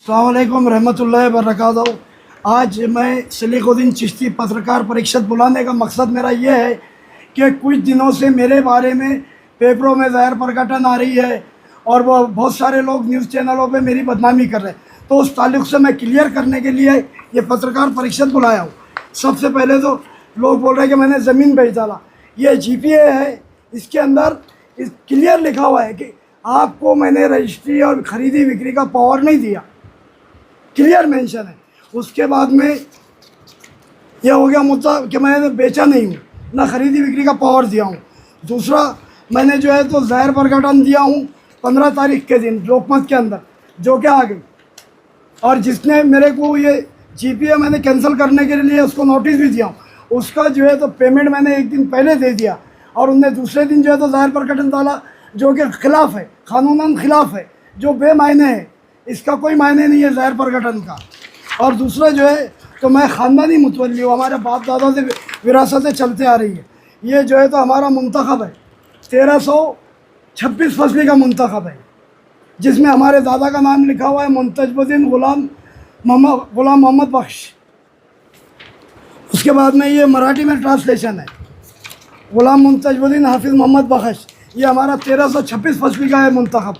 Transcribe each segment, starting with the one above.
अस्सलाम वालेकुम रहमतुल्लाहि व बरकातहू। आज मैं सलीकुद्दीन चिश्ती पत्रकार परिषद बुलाने का मकसद मेरा ये है कि कुछ दिनों से मेरे बारे में पेपरों में ज़ाहिर प्रकटन आ रही है और वो बहुत सारे लोग न्यूज़ चैनलों पे मेरी बदनामी कर रहे हैं। तो उस ताल्लुक़ से मैं क्लियर करने के लिए ये पत्रकार परिषद बुलाया हूँ। सबसे पहले तो लोग बोल रहे हैं कि मैंने ज़मीन बेच डाला। ये GPA है, इसके अंदर क्लियर लिखा हुआ है कि आपको मैंने रजिस्ट्री और ख़रीदी बिक्री का पावर नहीं दिया, क्लियर मेंशन है। उसके बाद में यह हो गया मुद्दा कि मैंने बेचा नहीं हूँ, ना ख़रीदी बिक्री का पावर दिया हूँ। दूसरा, मैंने जो है तो ज़ाहिर प्रकटन दिया हूँ 15 तारीख के दिन लोकमत के अंदर, जो कि आ गई। और जिसने मेरे को ये GPA मैंने कैंसिल करने के लिए उसको नोटिस भी दिया हूँ, उसका जो है तो पेमेंट मैंने एक दिन पहले दे दिया और उनने दूसरे दिन जो है तो ज़ाहिर प्रकटन डाला, जो कि ख़िलाफ़ है, कानूनन ख़िलाफ़ है, जो बेमायने है। इसका कोई मायने नहीं है ज़ाहिर प्रकटन का। और दूसरा जो है तो मैं ख़ानदानी मुतवल्ली हूँ, हमारे बाप दादा से विरासत से चलते आ रही है। ये जो है तो हमारा मुंतखब है, 1326 फसली का मुंतखब है, जिसमें हमारे दादा का नाम लिखा हुआ है मुंतजबुद्दीन गुलाम मोहम्मद बख्श। उसके बाद में ये मराठी में ट्रांसलेशन है, गुलाम मुंतजबुद्दीन हाफिज़ मोहम्मद बख्श। ये हमारा 1326 फसली का है मुंतखब।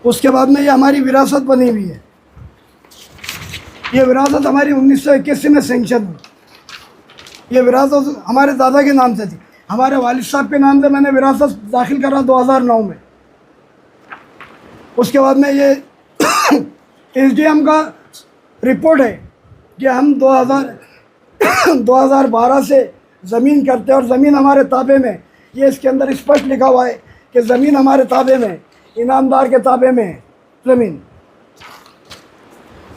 उसके बाद में ये हमारी विरासत बनी हुई है। ये विरासत हमारी 1981 में सेंक्शन हुई। ये विरासत हमारे दादा के नाम से थी, हमारे वालिद साहब के नाम से मैंने विरासत दाखिल करा 2009 में। उसके बाद में ये SDM का रिपोर्ट है कि हम 2012 से ज़मीन करते हैं और ज़मीन हमारे ताबे में। ये इसके अंदर स्पष्ट लिखा हुआ है कि ज़मीन हमारे ताबे में, इनामदार के ताबे में है ज़मीन।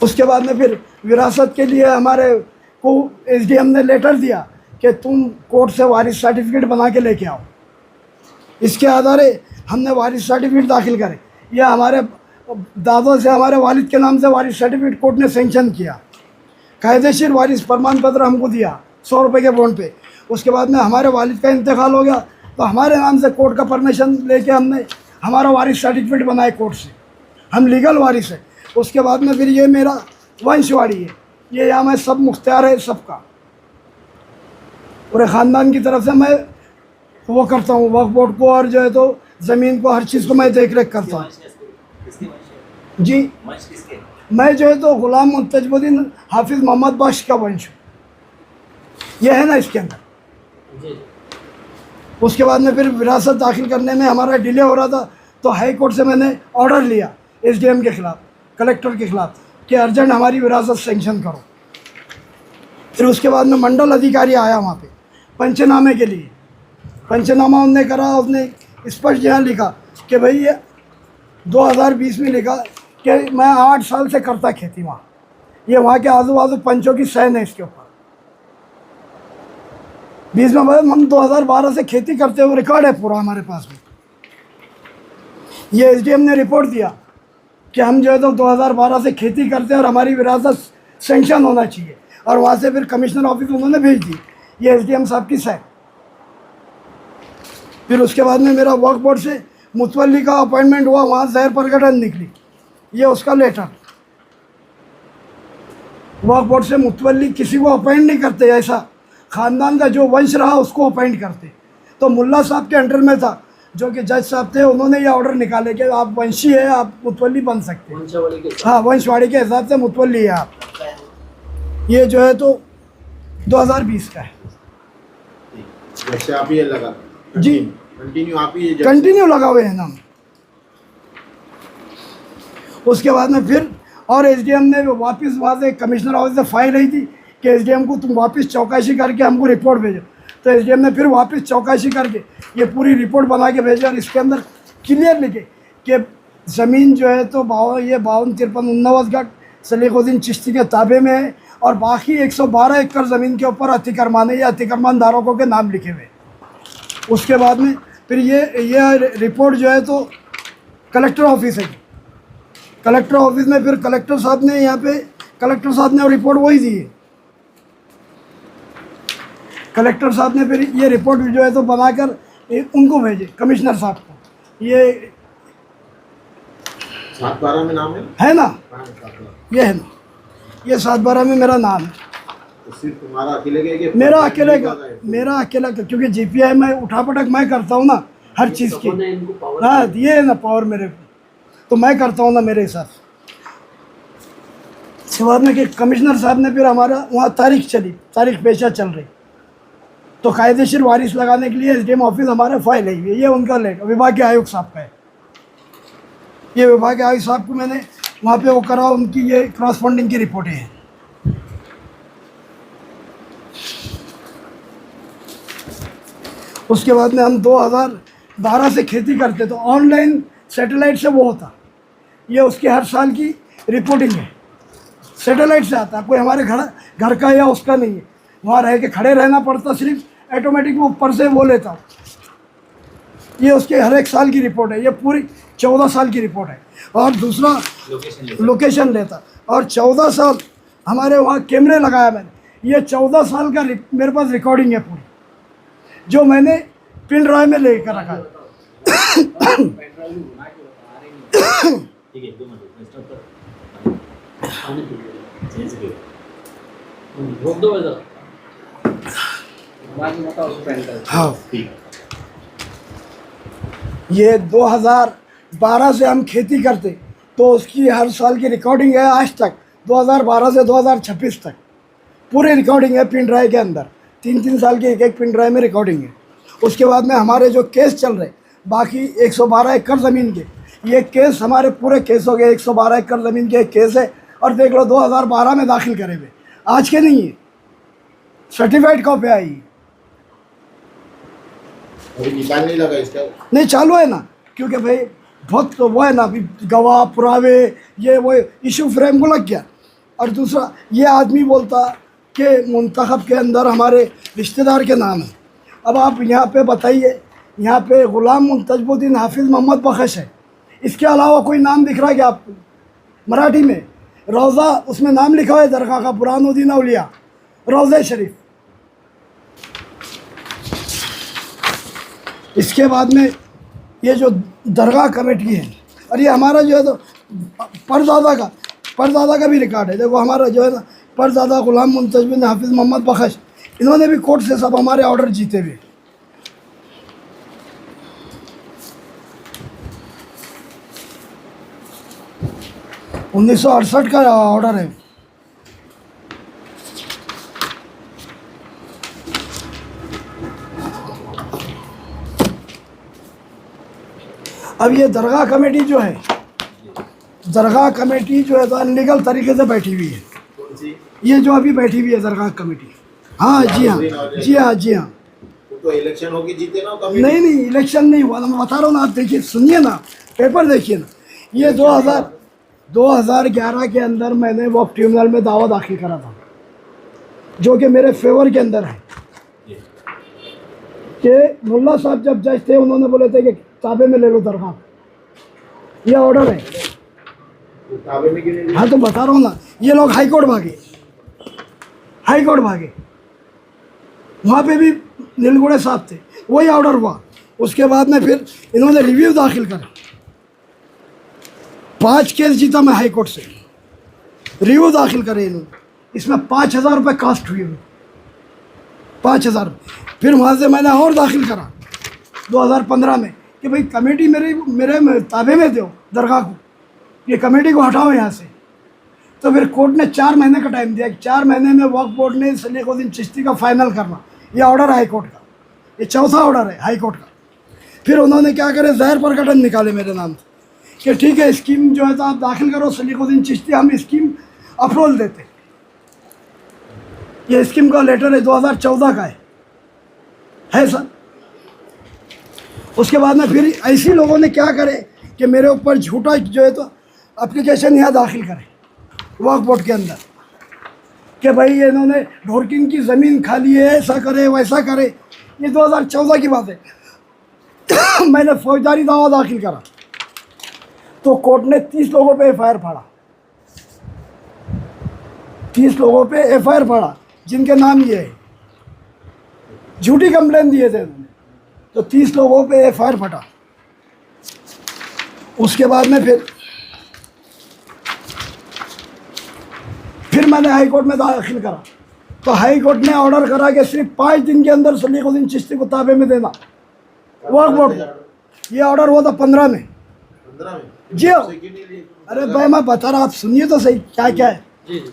उसके बाद में फिर विरासत के लिए हमारे को SDM ने लेटर दिया कि तुम कोर्ट से वारिस सर्टिफिकेट बना के लेके आओ। इसके आधारे हमने वारिस सर्टिफिकेट दाखिल करे। यह हमारे दादों से, हमारे वालिद के नाम से वारिस सर्टिफिकेट कोर्ट ने सेंक्शन किया। कायदेशीर वारिस प्रमाण पत्र हमको दिया 100 रुपये के बॉन्ड पे। उसके बाद में हमारे वालिद का इंतकाल हो गया तो हमारे नाम से कोर्ट का परमिशन लेके हमने हमारा वारिस सर्टिफिकेट बनाए कोर्ट से, हम लीगल वारिस है। उसके बाद में फिर ये मेरा वंशवाड़ी है, ये यहाँ मैं सब मुख्तियार है सबका, पूरे ख़ानदान की तरफ से मैं वो करता हूँ वक्फ बोर्ड को, और जो है तो ज़मीन को, हर चीज़ को मैं देख रेख करता हूँ। जी, मैं जो है तो गुलाम मुंतजबुद्दीन हाफिज़ मोहम्मद बख्श का वंश हूँ, यह है ना इसके अंदर। उसके बाद में फिर विरासत दाखिल करने में हमारा डिले हो रहा था तो हाई कोर्ट से मैंने ऑर्डर लिया SDM के ख़िलाफ़, कलेक्टर के ख़िलाफ़, कि अर्जेंट हमारी विरासत सेंक्शन करो। फिर उसके बाद में मंडल अधिकारी आया वहाँ पे पंचनामे के लिए। पंचनामा उनने करा, उसने स्पष्ट यहाँ लिखा कि भाई ये 2020 में लिखा कि मैं 8 साल से करता खेती वहाँ। ये वहाँ के आजू बाजू पंचों की सहन है इसके ऊपर। 20 में हम 2012 से खेती करते हुए रिकॉर्ड है पूरा हमारे पास में। ये SDM ने रिपोर्ट दिया कि हम जो है तो 2012 से खेती करते हैं और हमारी विरासत सेंक्शन होना चाहिए, और वहाँ से फिर कमिश्नर ऑफिस उन्होंने भेज दी, ये SDM साहब की साइन। फिर उसके बाद में मेरा वक्फ बोर्ड से मुतवल्ली का अपॉइंटमेंट हुआ, वहाँ ज़ाहिर प्रकटन निकली, ये उसका लेटर। वक्फ बोर्ड से मुतवल्ली किसी को अपॉइंट नहीं करते, ऐसा ख़ानदान का जो वंश रहा उसको अपॉइंट करते। तो मुल्ला साहब के अंडर में था, जो कि जज साहब थे, उन्होंने ये ऑर्डर निकाले कि आप वंशी है, आप मुतवल्ली बन सकते हैं। हाँ, वंशवाड़ी के हिसाब से मुतवल्ली है आप। ये जो है तो 2020 का है। वैसे आप ये लगा जी, कंटिन्यू आप ये कंटिन्यू लगा हुए हैं नाम। उसके बाद में फिर और SDM ने वापस वहाँ से कमिश्नर ऑफिस से फाइल आई थी कि SDM को तुम वापस चौकसी करके हमको रिपोर्ट भेजो। तो SDM ने फिर वापस चौकसी करके ये पूरी रिपोर्ट बना के भेजा, और इसके अंदर क्लियर लिखे कि ज़मीन जो है तो 52, 53, 19 गट सलीकुद्दीन चिश्ती के ताबे में है, और बाकी 112 एकड़ ज़मीन के ऊपर अतिक्रमण या अतिक्रमण धारकों के नाम लिखे हुए। उसके बाद में फिर ये रिपोर्ट जो है तो कलेक्टर ऑफिस है। कलेक्टर ऑफिस में फिर कलेक्टर साहब ने यहाँ पे कलेक्टर साहब ने रिपोर्ट वही दी है। कलेक्टर साहब ने फिर ये रिपोर्ट जो है तो बनाकर उनको भेजे, कमिश्नर साहब को। ये 7/12 में नाम है ना, हाँ, 7/12। ये है ना, ये 7/12 में मेरा नाम है। तो सिर्फ तुम्हारा अकेले का है कि मेरा अकेले का, है? मेरा अकेला का, क्योंकि जीपीआई में उठापटक मैं करता हूँ ना हर चीज़ की। हाँ, ये है ना पावर मेरे को, तो मैं करता हूँ ना मेरे हिसाब से। इसके बाद में कि कमिश्नर साहब ने फिर हमारा वहाँ तारीख चली, तारीख पेशा चल रही, तो कायदेशीर वारिस लगाने के लिए एसडीएम ऑफिस हमारा फाइल है, ये उनका लेटर विभागीय आयोग साहब का है। ये विभागीय आयोग साहब को मैंने वहाँ पे वो करा, उनकी ये क्रॉसफंडिंग की रिपोर्टें हैं। उसके बाद में हम 2012 से खेती करते, तो ऑनलाइन सैटेलाइट से वो होता, ये उसकी हर साल की रिपोर्टिंग है, सैटेलाइट से आता, कोई हमारे घर का या उसका नहीं है, वहाँ रह के खड़े रहना पड़ता, सिर्फ ऑटोमेटिक वो ऊपर से वो लेता हूँ। ये उसके हर एक साल की रिपोर्ट है, ये पूरी 14 साल की रिपोर्ट है। और दूसरा लोकेशन लेता, और 14 साल हमारे वहाँ कैमरे लगाया मैंने, ये 14 साल का मेरे पास रिकॉर्डिंग है पूरी, जो मैंने पिन ड्राइव में लेकर रखा है। हाँ, ये 2012 से हम खेती करते, तो उसकी हर साल की रिकॉर्डिंग है आज तक, 2012 से 2026 तक पूरी रिकॉर्डिंग है पिन ड्राइव के अंदर। 3-3 साल की एक पिन ड्राइव में रिकॉर्डिंग है। उसके बाद में हमारे जो केस चल रहे बाकी 112 एकड़ ज़मीन के, ये केस हमारे पूरे केस हो गए। 112 एकड़ ज़मीन के एक केस है, और देख लो 2012 में दाखिल करे हुए, आज के नहीं है, सर्टिफाइड कॉपी आई। अभी निकाल नहीं लगा इसका? नहीं, चालू है ना, क्योंकि भाई बहुत तो वो है ना, अभी गवाह पुरावे ये वो इशू फ्रेम को लग गया। और दूसरा, ये आदमी बोलता कि मुंतखब के अंदर हमारे रिश्तेदार के नाम है। अब आप यहाँ पे बताइए, यहाँ पे ग़ुलाम मुंतजबुद्दीन हाफिज़ मोहम्मद बख्श है, इसके अलावा कोई नाम दिख रहा है क्या आपको? मराठी में रोज़ा, उसमें नाम लिखा है दरगाह का, बुरहानुद्दीन औलिया रोज़ा शरीफ। इसके बाद में ये जो दरगाह कमेटी है, और ये हमारा जो है तो परदादा का भी रिकॉर्ड है। देखो हमारा जो है ना परदादा ग़ुलाम मुंतजबुद्दीन हाफिज़ मोहम्मद बख्श, इन्होंने भी कोर्ट से सब हमारे ऑर्डर जीते हुए। – 1968 का ऑर्डर है। अब ये दरगाह कमेटी जो है, दरगाह कमेटी जो है तो अनलीगल तरीके से बैठी हुई है। कौन सी? ये जो अभी बैठी हुई है दरगाह कमेटी। हाँ जी हाँ, जी हाँ, जी हाँ। तो इलेक्शन होगी, जीते ना कमेटी? नहीं, इलेक्शन नहीं हुआ, मैं बता रहा हूँ ना, आप देखिए, सुनिए ना, पेपर देखिए ना। ये 2011 के अंदर मैंने वक्फ ट्रिब्यूनल में दावा दाखिल करा था, जो कि मेरे फेवर के अंदर है, कि मुल्ला साहब जब जज थे, उन्होंने बोले थे कि ताबे में ले लो दरगाह, ये ऑर्डर है। तो ताबे में क्यों नहीं लिया? हाँ, तो बता रहा हूँ ना, ये लोग हाई कोर्ट भागे, वहाँ पे भी नीलगुड़े साहब थे, वही ऑर्डर हुआ। उसके बाद में फिर इन्होंने रिव्यू दाखिल करा, 5 केस जीता मैं हाई कोर्ट से, रिव्यू दाखिल करे इन्होंने, इसमें 5,000 रुपये कास्ट हुई, 5,000। फिर वहाँ से मैंने और दाखिल करा 2015 में कि भाई कमेटी मेरे ताबे में दो दरगाह को, ये कमेटी को हटाओ यहाँ से। तो फिर कोर्ट ने 4 महीने का टाइम दिया कि 4 महीने में वक्फ बोर्ड ने सलीकुद्दीन चिश्ती का फाइनल करना। ये ऑर्डर हाई कोर्ट का, ये चौथा ऑर्डर है हाई कोर्ट का। फिर उन्होंने क्या करे, ज़ाहिर प्रकटन निकाले मेरे नाम से कि ठीक है, स्कीम जो है तो आप दाखिल करो सलीकुद्दीन चिश्ती, हम स्कीम अप्रूवल देते। ये स्कीम का लेटर है, 2014 का है सर। उसके बाद में फिर ऐसे लोगों ने क्या करे कि मेरे ऊपर झूठा जो है तो एप्लीकेशन यहाँ दाखिल करे वक्फ बोर्ड के अंदर, कि भाई ये इन्होंने ढोरकिंग की ज़मीन खाली है, ऐसा करे वैसा करे। ये 2014 की बात है। मैंने फौजदारी दावा दाखिल करा, तो कोर्ट ने 30 लोगों पे एफआईआर फाड़ा, 30 लोगों पे एफआईआर फाड़ा, जिनके नाम ये है, झूठी कंप्लेन दिए थे उन्होंने, तो 30 लोगों पे एफआईआर फटा। उसके बाद में फिर फिर मैंने हाई कोर्ट में दाखिल करा, तो हाई कोर्ट ने ऑर्डर करा कि सिर्फ 5 दिन के अंदर सलीकुद्दीन चिश्ती को ताबे में देना वक्फ बोर्ड को। ये ऑर्डर हुआ था 15 में। 15 में जी हाँ। क्यों नहीं लिए? अरे भाई मैं बता रहा, आप सुनिए तो सही क्या क्या है।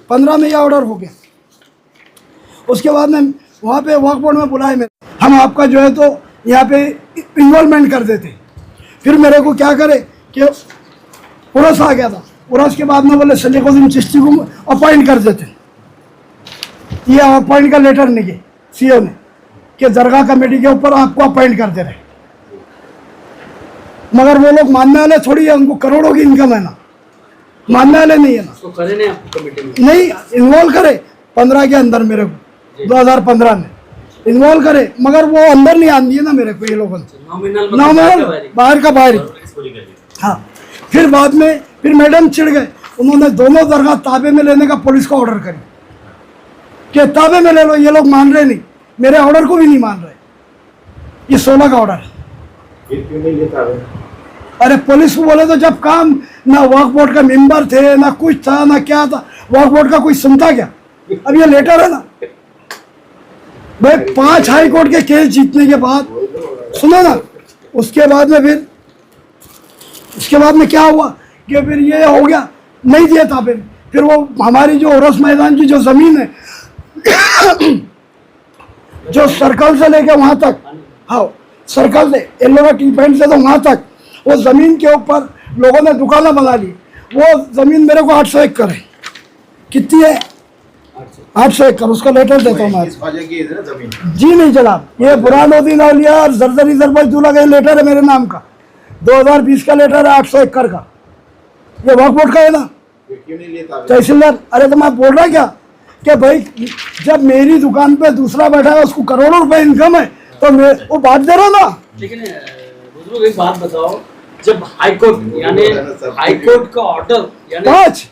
15 में ये ऑर्डर हो गया। उसके बाद में वहाँ पे वक्फ बोर्ड में बुलाए मेरे, हम आपका जो है तो यहाँ पे इन्वॉल्वमेंट कर देते। फिर मेरे को क्या करे कि उरस आ गया था, उरस के बाद में बोले सलीकुद्दीन चिश्ती को अपॉइंट कर देते। ये अपॉइंट का लेटर निकले सीओ ने कि दरगाह कमेटी के ऊपर आपको अपॉइंट कर दे रहे, मगर वो लोग मानने वाले थोड़ी है, उनको करोड़ों की इनकम है ना, मानने वाले नहीं है ना, तो करे नहीं आपको कमेटी में नहीं इन्वॉल्व करे 15 के अंदर मेरे को 2015 में इन्वॉल्व करे, मगर वो अंदर नहीं आन दिए ना मेरे को ये लोगों ने, नॉमिनल बाहर का बाहर ही। हाँ फिर बाद में फिर मैडम चिढ़ गए, उन्होंने दोनों दरगाह ताबे में लेने का पुलिस को ऑर्डर करी कि ताबे में ले लो। ये लोग मान रहे नहीं, मेरे ऑर्डर को भी नहीं मान रहे। ये 16 का ऑर्डर है। फिर क्यों नहीं लिए ताबे में? अरे पुलिस को बोले तो जब काम ना वक्फ बोर्ड का मेंबर थे ना कुछ था ना क्या था, वक्फ बोर्ड का कोई सुनता क्या? अब ये लेटर है ना भाई, 5 हाई कोर्ट के केस जीतने के बाद सुनो ना, उसके बाद में क्या हुआ कि फिर ये हो गया, नहीं दिया था। फिर वो हमारी जो उरस मैदान की जो जमीन है जो सर्कल से लेके वहां तक, हाँ सर्कल से एलोरा टी पॉइंट से तो वहां तक, वो जमीन के ऊपर लोगों ने दुकानें बना ली। वो जमीन मेरे को 800 एकड़ है। कितनी है? 800 एकड़। उसका लेटर देता हूँ मैं। किस वजह की है जमीन? जी नहीं जनाब, ये बुरहानुद्दीन औलिया और जरदरी जरबैतुल्लाह का लेटर है मेरे नाम का, 2020 का लेटर है 800 एकड़ का। ये वक्फ बोर्ड का है ना, फिर क्यों नहीं लिए ताबे? तहसीलदार। अरे तो मैं बोल रहा क्या कि भाई जब मेरी दुकान पे दूसरा बैठा है, उसको करोड़ों रुपए इनकम है, तो मैं वो बात दे रहा ना। लेकिन बुजुर्ग एक बात बताओ, जब हाई कोर्ट यानी हाई कोर्ट का ऑर्डर यानी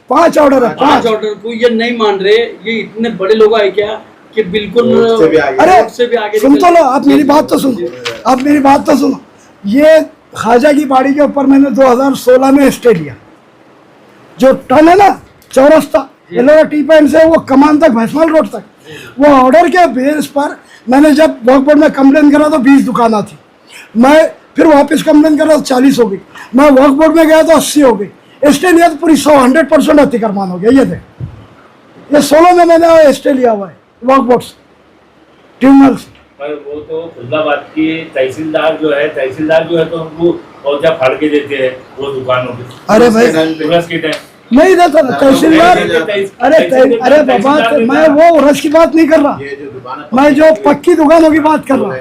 5 ऑर्डर है, 5 ऑर्डर को ये नहीं मान रहे, ये इतने बड़े लोग आए क्या कि बिल्कुल कोर्ट से भी आगे। अरे से भी आगे सुन तो लो, आप मेरी बात तो सुनो, आप मेरी बात तो सुनो। ये ख्वाजा की बाड़ी के ऊपर मैंने 2016 में स्टे लिया, जो टन है ना चौरस्ता एलोरा टी पॉइंट से वो कमान तक, भैंसवाल रोड तक, वो ऑर्डर के बेस पर मैंने जब वक्फ बोर्ड में कंप्लेन करा तो 20 दुकाना थी। मैं फिर वापस कंप्लेन करा तो 40 हो गई। मैं वक्फ बोर्ड में गया तो 80 हो गई। स्टे लिया तो पूरी 100% अतिक्रमण हो गया। ये देख, ये 16 में मैंने स्टे लिया हुआ है वक्फ बोर्ड से, ट्रिब्यूनल से। पर वो तो खुल्लाबाद की तहसीलदार जो है तो उनको पौधा फाड़ के देते हैं वो दुकानों के। अरे भाई उरस के टाइम नहीं देता ना तहसीलदार। अरे बाबा, मैं वो रस की बात नहीं कर रहा, ये जो दुकान है, मैं जो पक्की दुकानों की बात कर रहा हूँ।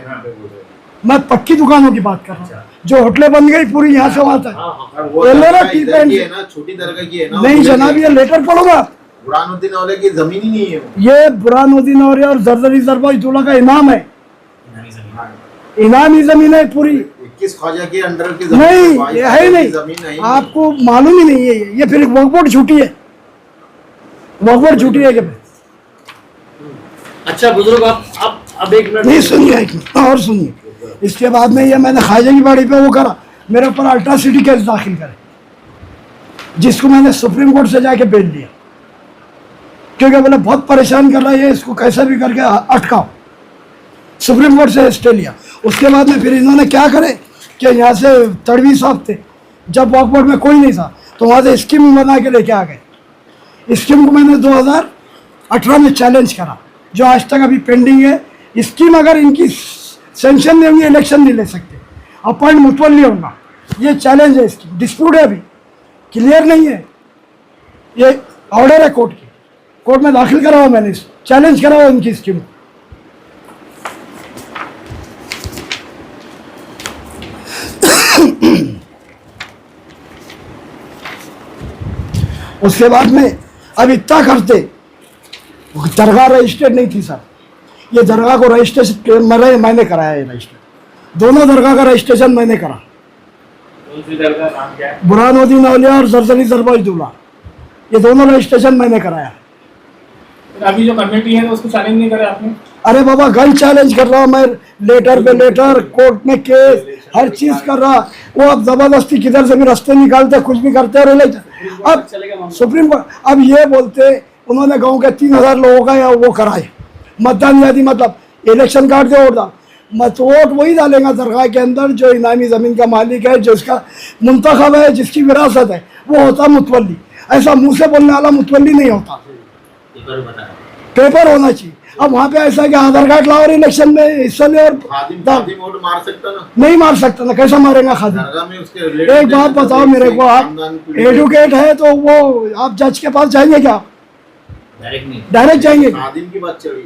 मैं पक्की दुकानों की बात कर रहा हूँ, जो होटलें बन गई पूरी यहाँ से वहां तक। और वो एलोरा दरगाह टी इधर पॉइंट की है ना, छोटी दरगाह की है ना। नहीं जनाब, ये लेटर पढ़ोगा। बुरहानुद्दीन औलिया की जमीन ही नहीं है वो। ये बुरहानुद्दीन औलिया और जरदरी जरबैतुल्लाह का इनाम है, इनामी जमीन है पूरी। 21 ख्वाजा के अंडर की जमीन नहीं, 22 ये है ही नहीं, जमीन है ही आपको मालूम ही नहीं है। ये फिर वक्फ बोर्ड झूठी है, वक्फ बोर्ड झूठी है। अच्छा बुजुर्ग, आप अब एक मिनट नहीं सुनिए, एक मिनट और सुनिए। इसके बाद में ये मैंने ख्वाजा की बाड़ी पे वो करा, मेरे ऊपर अल्ट्रासिटी केस दाखिल करे, जिसको मैंने सुप्रीम कोर्ट से जाके बेल दिया, क्योंकि बोले बहुत परेशान कर रहा है, इसको कैसे भी करके अटकाओ। सुप्रीम कोर्ट से स्टे लिया। उसके बाद में फिर इन्होंने क्या करे कि यहाँ से तड़वी साहब थे, जब वक्फ बोर्ड में कोई नहीं था तो वहाँ से स्कीम बना के लेके आ गए। स्कीम को मैंने 2018 में चैलेंज करा, जो आज तक अभी पेंडिंग है। स्कीम अगर इनकी सेंक्शन नहीं होंगी, इलेक्शन नहीं ले सकते, अपॉइंट मुतवल्ली होगा। ये चैलेंज है, स्कीम डिस्प्यूट है, अभी क्लियर नहीं है। ये ऑर्डर है कोर्ट की, कोर्ट में दाखिल करा हुआ मैंने, चैलेंज करा हुआ इनकी स्कीम को। उसके बाद में अब इतना करते, दरगाह रजिस्टर्ड नहीं थी सर। ये दरगाह को रजिस्ट्रेशन मैंने कराया है, रजिस्टर दोनों दरगाह का रजिस्ट्रेशन मैंने करा। कौन सी दरगाह, नाम क्या है? बुरहानुद्दीन औलिया और जरदरी जरबैतुल्लाह, ये दोनों रजिस्ट्रेशन मैंने कराया। अभी जो कमेटी है उसको चैलेंज नहीं करे आपने? अरे बाबा गन चैलेंज कर रहा हूँ मैं, लेटर पे लेटर, कोर्ट में केस, हर चीज कर रहा। वो अब जबरदस्ती किधर से भी रास्ते निकालते, कुछ भी करते रहे। अब सुप्रीम कोर्ट अब ये बोलते, उन्होंने गांव के 3000 लोगों का वो कराए, मतदान आदि, मतलब इलेक्शन कार्ड दे और दा मत वोट वही डालेगा दरगाह के अंदर जो इनामी ज़मीन का मालिक है, जो इसका मुंतखब है, जिसकी विरासत है, वो होता मुतवल्ली। ऐसा मुंह से बोलने वाला मुतवल्ली नहीं होता, पेपर होना चाहिए। अब वहाँ पे ऐसा कि आधार कार्ड लाओ और इलेक्शन में हिस्सा ले और खादिम वोट मार सकता ना? नहीं मार सकता ना, कैसा मारेगा खादिम? दरगाह में उसके रिलेटेड एक बात बताओ मेरे को, आप एडुकेट है तो वो आप जज के पास जाएंगे क्या? डायरेक्ट जाएंगे क्या? खादिम की बात चली,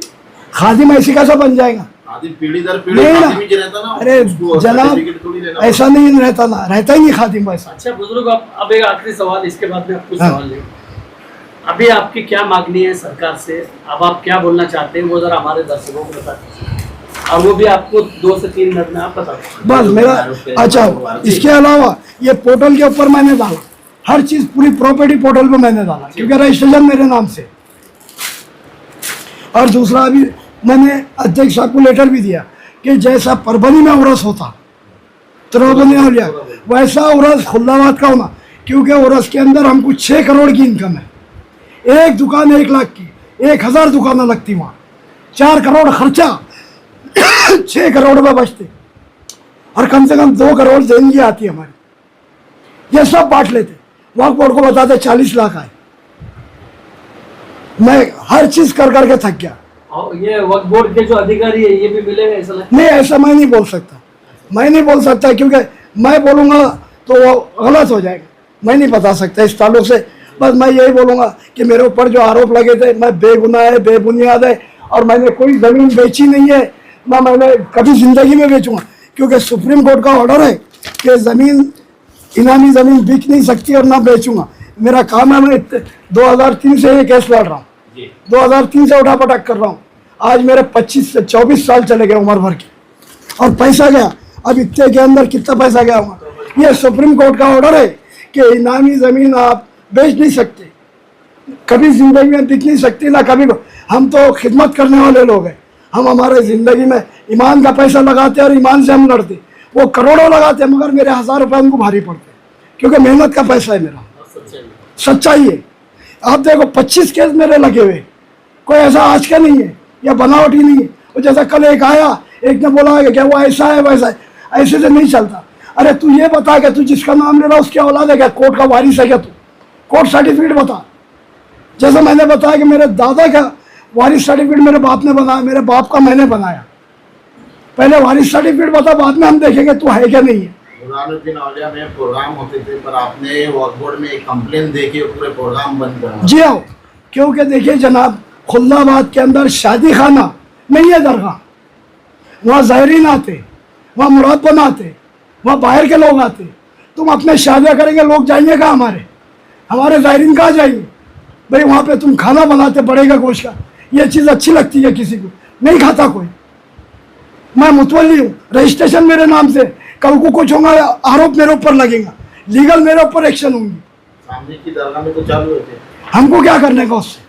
खादिम ऐसे कैसा बन जाएगा? खादिम पीढ़ी दर पीढ़ी नहीं ना। खादिम ही रहता ना, अरे उसको जनाब सर्टिफिकेट थोड़ी लेना ऐसा नहीं रहता ना, रहता ही नहीं खादिम वैसा। अच्छा बुजुर्ग, अब एक आखिरी सवाल, इसके बाद में आपको हाँ। सवाल है। अभी आपकी क्या मांगनी है सरकार से, अब आप क्या बोलना चाहते हैं वो जरा हमारे दर्शकों को बता दीजिए, और वो भी आपको 2 से 3 मिनट में आप बता दीजिए। बस मेरा अच्छा, इसके अलावा ये पोर्टल के ऊपर मैंने डाला, हर चीज पूरी प्रॉपर्टी पोर्टल पे मैंने डाला, क्योंकि रजिस्ट्रेशन मेरे नाम से। और दूसरा अभी मैंने अध्यक्ष साहब को लेटर भी दिया कि जैसा परभनी में उर्स होता त्रिवेणी हो लिया, वैसा उर्स खुल्लाबाद का होना, क्योंकि उर्स के अंदर हमको 6 करोड़ की इनकम है। एक दुकान 1 लाख की, 1000 दुकानें लगती वहाँ, 4 करोड़ खर्चा 6 करोड़ में बचते, और कम से कम 2 करोड़ देनगी आती है हमारी। ये सब बांट लेते, वक्फ बोर्ड को बताते 40 लाख आए। मैं हर चीज कर करके थक गया। और ये वक्फ बोर्ड के जो अधिकारी है ये भी मिलेंगे ऐसा लगता नहीं, ऐसा मैं नहीं बोल सकता, मैं नहीं बोल सकता, क्योंकि मैं बोलूँगा तो वो गलत हो जाएगा। मैं नहीं बता सकता इस ताल्लुक से। बस मैं यही बोलूँगा कि मेरे ऊपर जो आरोप लगे थे, मैं बेगुनाह है, बेबुनियाद है, और मैंने कोई ज़मीन बेची नहीं है, ना मैंने कभी ज़िंदगी में बेचूँगा, क्योंकि सुप्रीम कोर्ट का ऑर्डर है कि ज़मीन इनामी ज़मीन बिक नहीं सकती और ना बेचूँगा। मेरा काम है, मैं 2003 से ये केस लड़ रहा हूँ, 2003 से उठा पटक कर रहा हूँ। आज मेरे 25 से 24 साल चले गए उम्र भर के, और पैसा गया। अब इतने के अंदर कितना पैसा गया होगा? ये सुप्रीम कोर्ट का ऑर्डर है कि इनामी ज़मीन आप बेच नहीं सकते, कभी ज़िंदगी में बिक नहीं सकती, ना कभी। हम तो खिदमत करने वाले लोग हैं, हम हमारे ज़िंदगी में ईमान का पैसा लगाते और ईमान से हम लड़ते। वो करोड़ों लगाते मगर मेरे 1000 रुपये उनको भारी पड़ते, क्योंकि मेहनत का पैसा है मेरा, सच्चाई है। आप देखो 25 केस मेरे लगे हुए, कोई ऐसा आज का नहीं है या बनावटी नहीं है। वो जैसा कल एक आया, एक ने बोला कि क्या वो ऐसा है वैसा है, ऐसे से नहीं चलता। अरे तू ये बता कि तू जिसका नाम ले रहा उसकी औलाद है क्या, कोर्ट का वारिस है क्या, तू कोर्ट सर्टिफिकेट बता। जैसा मैंने बताया कि मेरे दादा का वारिस सर्टिफिकेट मेरे बाप ने बनाया, मेरे बाप का मैंने बनाया। पहले वारिस सर्टिफिकेट बता, बाद में हम देखेंगे तू है क्या नहीं है। बुरहानुद्दीन औलिया में प्रोग्राम होते थे, पर आपने वक्फ बोर्ड में एक कंप्लेन दे के पूरे प्रोग्राम बंद करा। जी हाँ, क्योंकि देखिए जनाब, खुल्लाबाद के अंदर शादी खाना नहीं है दरगाह, वहाँ ज़ायरीन आते, वहाँ मुराद बनाते, वहाँ बाहर के लोग आते। तुम अपने शादियाँ करेंगे, लोग जाएंगे कहाँ? हमारे ज़ायरीन कहाँ जाएंगे भाई? वहाँ पे तुम खाना बनाते बड़े का गोश्त का, ये चीज़ अच्छी लगती है किसी को? नहीं खाता कोई। मैं मुतवल्ली हूँ, रजिस्ट्रेशन मेरे नाम से, कल को कुछ होगा आरोप मेरे ऊपर लगेगा, लीगल मेरे ऊपर एक्शन होंगी। सामने की दरगाह में तो चालू होते, हमको क्या करने का उससे?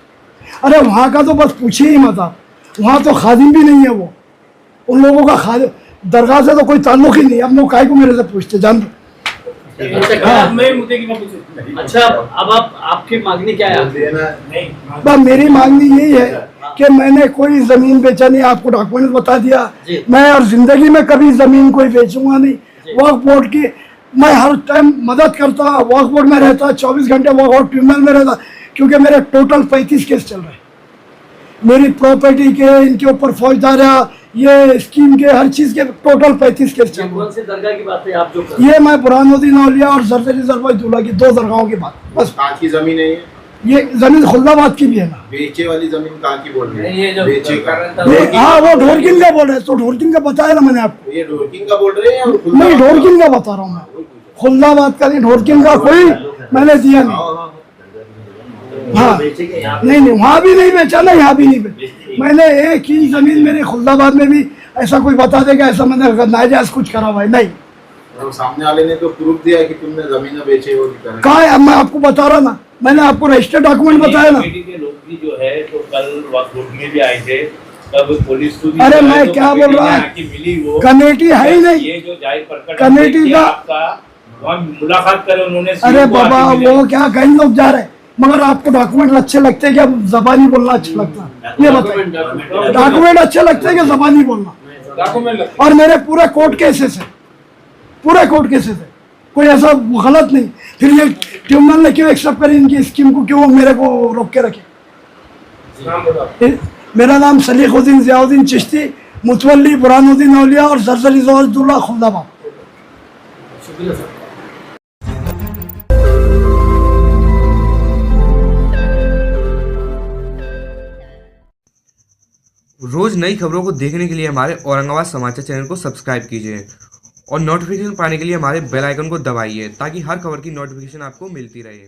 अरे वहाँ का तो बस पूछिए ही मत आप, वहाँ तो खादिम भी नहीं है वो, उन लोगों का खादिम दरगाह से तो कोई ताल्लुक ही नहीं। अब लोग काय को मेरे से पूछते, जान दो। अब मैं मुद्दे की बात पूछूं। अच्छा, अब आपकी मांगनी क्या है? नहीं, बस मेरी मांगनी यही है कि मैंने कोई जमीन बेचा नहीं, आपको डॉक्यूमेंट बता दिया। मैं और जिंदगी में कभी जमीन कोई बेचूंगा नहीं। वक्फ बोर्ड की मैं हर टाइम मदद करता, वक्फ बोर्ड में रहता, 24 घंटे वक्फ बोर्ड ट्रिब्यूनल में रहता, क्योंकि मेरे टोटल 35 केस चल रहे हैं। मेरी प्रॉपर्टी के, इनके ऊपर फौजदारा, ये स्कीम के, हर चीज़ के टोटल 35 केस चल रहे हैं। कौन सी दरगाह की बात है आप जो कर? ये मैं बुरहानुद्दीन औलिया और जरदरी जरबाजुल्लाह की 2 दरगाहों की बात। बस कहाँ की जमीन है ये जमीन खुल्लाबाद की भी है ना। बेचे वाली जमीन कहाँ की बोल रहे ये हैं? जो बेचे का हाँ, वो ढोरकिन का बोल रहे हैं, तो ढोरकिन का बताया ना मैंने आपको। ये ढोरकिन का बोल रहे हैं? नहीं, ढोरकिन का बता रहा हूँ मैं, खुल्लाबाद का नहीं, ढोरकिन का कोई मैंने दिया नहीं। हाँ, नहीं नहीं, वहाँ भी नहीं बेचा ना, यहाँ भी नहीं बेचा। मैंने एक ही जमीन मेरे खुल्लाबाद में भी ऐसा कोई बता देगा ऐसा मैंने नाजायज कुछ करा हुआ है? नहीं। और सामने वाले ने तो प्रूफ दिया कि तुमने जमीन बेचे हो। कहाँ है? अब मैं आपको बता रहा ना, मैंने आपको रजिस्टर्ड डॉक्यूमेंट बताया ना। कमेटी के लोग भी जो है तो कल वक्फ बोर्ड में भी आए थे, तब पुलिस को भी अरे जो है मैं तो क्या बोल रहा आके मिली वो कमेटी है ही नहीं। ये जो जाहिर प्रकट कमेटी है कि का- आपका वहाँ मुलाकात करे उन्होंने। अरे बाबा, वो क्या कई लोग जा रहे हैं, मगर आपको डॉक्यूमेंट अच्छे लगते हैं क्या जबानी बोलना अच्छा लगता है? ये बताइए, डॉक्यूमेंट अच्छे लगते हैं कि जबानी बोलना? डॉक्यूमेंट लगता और मेरे पूरे कोर्ट केसेस है, पूरे कोर्ट केसेस है, कोई ऐसा गलत नहीं। फिर ये ट्रिब्यूनल ने क्यों एक्सेप्ट करी इनकी स्कीम को, क्यों मेरे को रोक के रखे? है? नाम बताओ। मेरा नाम सलीखुद्दीन ज़ियाउद्दीन चिश्ती, मुतवल्ली बुरहानुद्दीन औलिया और जरजरी ज़ौहरुद्दौला खुल्दाबाद। शुक्रिया सर। रोज़ नई खबरों को देखने के लिए हमारे औरंगाबाद समाचार चैनल को सब्सक्राइब कीजिए और नोटिफिकेशन पाने के लिए हमारे बेल आइकन को दबाइए ताकि हर खबर की नोटिफिकेशन आपको मिलती रहे।